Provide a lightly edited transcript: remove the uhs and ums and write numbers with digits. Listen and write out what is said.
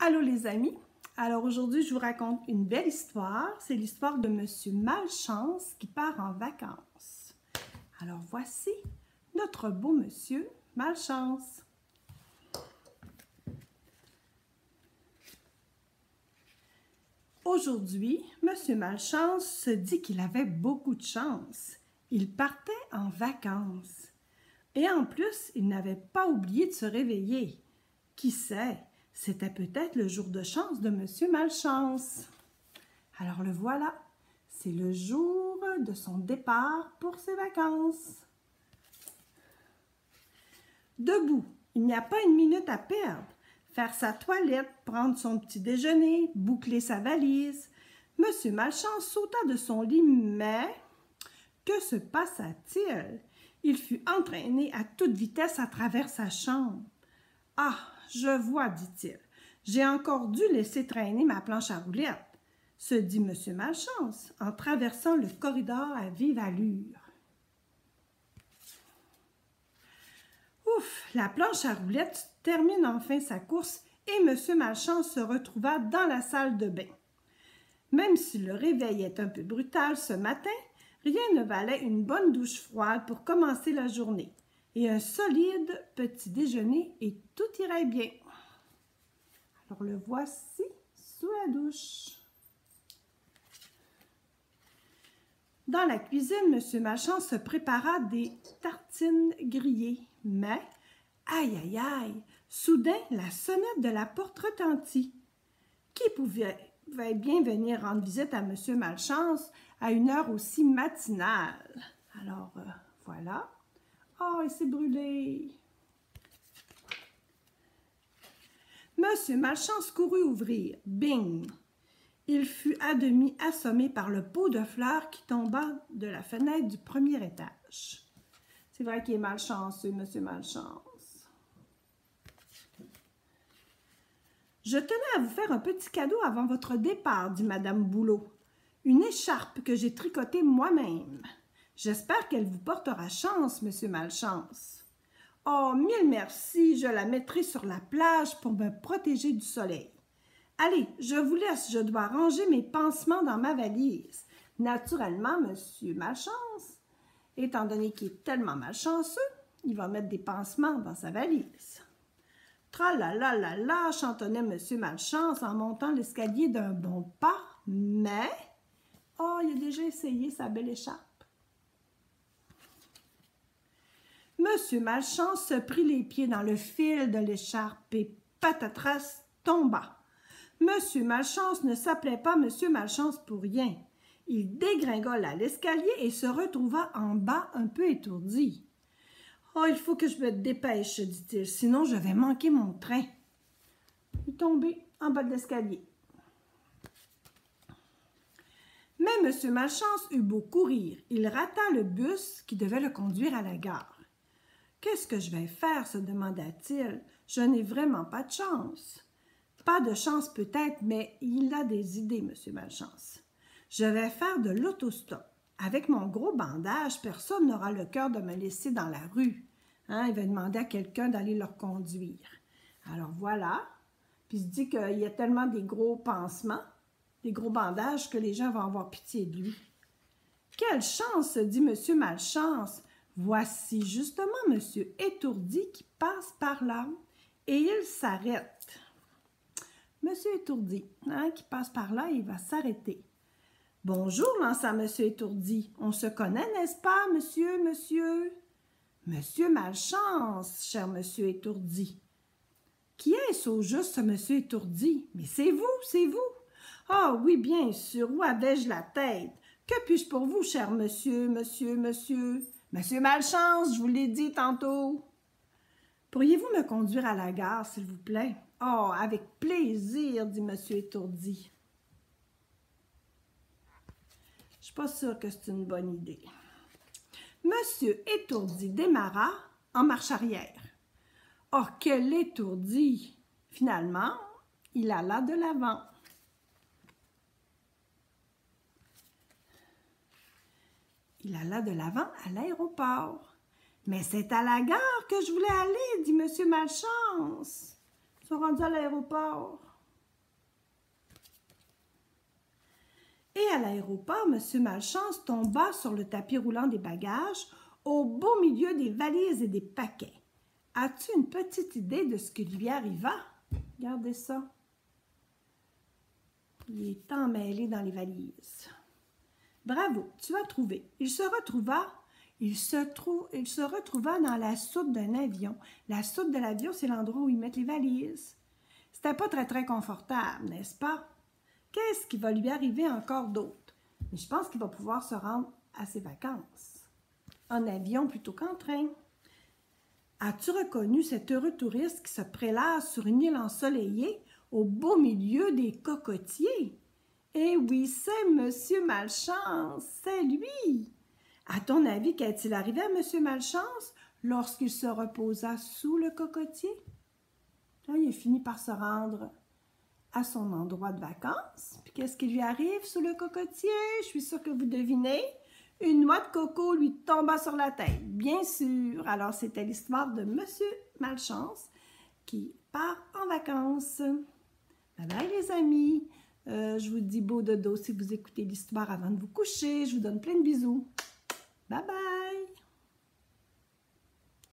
Allô les amis, alors aujourd'hui je vous raconte une belle histoire, c'est l'histoire de Monsieur Malchance qui part en vacances. Alors voici notre beau Monsieur Malchance. Aujourd'hui, Monsieur Malchance se dit qu'il avait beaucoup de chance. Il partait en vacances. Et en plus, il n'avait pas oublié de se réveiller. Qui sait? C'était peut-être le jour de chance de Monsieur Malchance. Alors le voilà, c'est le jour de son départ pour ses vacances. Debout, il n'y a pas une minute à perdre. Faire sa toilette, prendre son petit déjeuner, boucler sa valise. Monsieur Malchance sauta de son lit, mais que se passa-t-il? Il fut entraîné à toute vitesse à travers sa chambre. « Ah, je vois, dit-il, j'ai encore dû laisser traîner ma planche à roulettes, se dit Monsieur Malchance en traversant le corridor à vive allure. Ouf, la planche à roulettes termine enfin sa course et Monsieur Malchance se retrouva dans la salle de bain. Même si le réveil est un peu brutal ce matin, rien ne valait une bonne douche froide pour commencer la journée et un solide petit déjeuner et tout irait bien. Alors le voici sous la douche. Dans la cuisine, Monsieur Malchance se prépara des tartines grillées, mais, aïe, aïe, aïe, soudain la sonnette de la porte retentit. Qui pouvait bien venir rendre visite à Monsieur Malchance à une heure aussi matinale? Alors, voilà. Oh, il s'est brûlé! Monsieur Malchance courut ouvrir. Bing! Il fut à demi assommé par le pot de fleurs qui tomba de la fenêtre du premier étage. C'est vrai qu'il est malchanceux, Monsieur Malchance. Je tenais à vous faire un petit cadeau avant votre départ, dit Madame Boulot. Une écharpe que j'ai tricotée moi-même. J'espère qu'elle vous portera chance, Monsieur Malchance. Oh, mille merci, je la mettrai sur la plage pour me protéger du soleil. Allez, je vous laisse, je dois ranger mes pansements dans ma valise. Naturellement, Monsieur Malchance, étant donné qu'il est tellement malchanceux, il va mettre des pansements dans sa valise. Tra-la-la-la-la, chantonnait Monsieur Malchance en montant l'escalier d'un bon pas, mais... Oh, il a déjà essayé sa belle écharpe. Monsieur Malchance se prit les pieds dans le fil de l'écharpe et patatras tomba. Monsieur Malchance ne s'appelait pas Monsieur Malchance pour rien. Il dégringola l'escalier et se retrouva en bas un peu étourdi. « Oh, il faut que je me dépêche, dit-il, sinon je vais manquer mon train. » Il est tombé en bas de l'escalier. Mais Monsieur Malchance eut beau courir, il rata le bus qui devait le conduire à la gare. « Qu'est-ce que je vais faire? » se demanda-t-il. « Je n'ai vraiment pas de chance. » Pas de chance peut-être, mais il a des idées, Monsieur Malchance. Je vais faire de l'autostop. Avec mon gros bandage, personne n'aura le cœur de me laisser dans la rue. Hein, il va demander à quelqu'un d'aller le conduire. Alors voilà. Puis il se dit qu'il y a tellement des gros pansements, des gros bandages, que les gens vont avoir pitié de lui. Quelle chance, se dit Monsieur Malchance. Voici justement Monsieur Étourdi qui passe par là. Et il s'arrête. Monsieur Étourdi, hein, qui passe par là, il va s'arrêter. « Bonjour, lança Monsieur Étourdi. On se connaît, n'est-ce pas, monsieur, monsieur? »« Monsieur Malchance, cher Monsieur Étourdi. »« Qui est-ce au juste, ce Monsieur Étourdi? »« Mais c'est vous, c'est vous. »« Ah oui, bien sûr, où avais-je la tête? Que puis-je pour vous, cher monsieur, monsieur, monsieur? »« Monsieur Malchance, je vous l'ai dit tantôt. »« Pourriez-vous me conduire à la gare, s'il vous plaît? »« Oh, avec plaisir, dit Monsieur Étourdi. » Je ne suis pas sûre que c'est une bonne idée. Monsieur Étourdi démarra en marche arrière. Oh, quel étourdi! Finalement, il alla de l'avant. Il alla de l'avant à l'aéroport. « Mais c'est à la gare que je voulais aller, dit Monsieur Malchance. » Ils sont rendus à l'aéroport. Et à l'aéroport, M. Malchance tomba sur le tapis roulant des bagages, au beau milieu des valises et des paquets. As-tu une petite idée de ce qui lui arriva? Regardez ça. Il est emmêlé dans les valises. Bravo, tu as trouvé. Il se retrouva dans la soute d'un avion. La soute de l'avion, c'est l'endroit où ils mettent les valises. C'était pas très confortable, n'est-ce pas? Qu'est-ce qui va lui arriver encore d'autre? Mais je pense qu'il va pouvoir se rendre à ses vacances. En avion plutôt qu'en train. As-tu reconnu cet heureux touriste qui se prélasse sur une île ensoleillée au beau milieu des cocotiers? Eh oui, c'est Monsieur Malchance, c'est lui! À ton avis, qu'est-il arrivé à Monsieur Malchance lorsqu'il se reposa sous le cocotier? Là, il a fini par se rendre à son endroit de vacances. Puis qu'est-ce qui lui arrive sous le cocotier? Je suis sûre que vous devinez. Une noix de coco lui tomba sur la tête, bien sûr. Alors, c'était l'histoire de Monsieur Malchance qui part en vacances. Bye bye les amis. Je vous dis beau dodo si vous écoutez l'histoire avant de vous coucher. Je vous donne plein de bisous. Bye bye.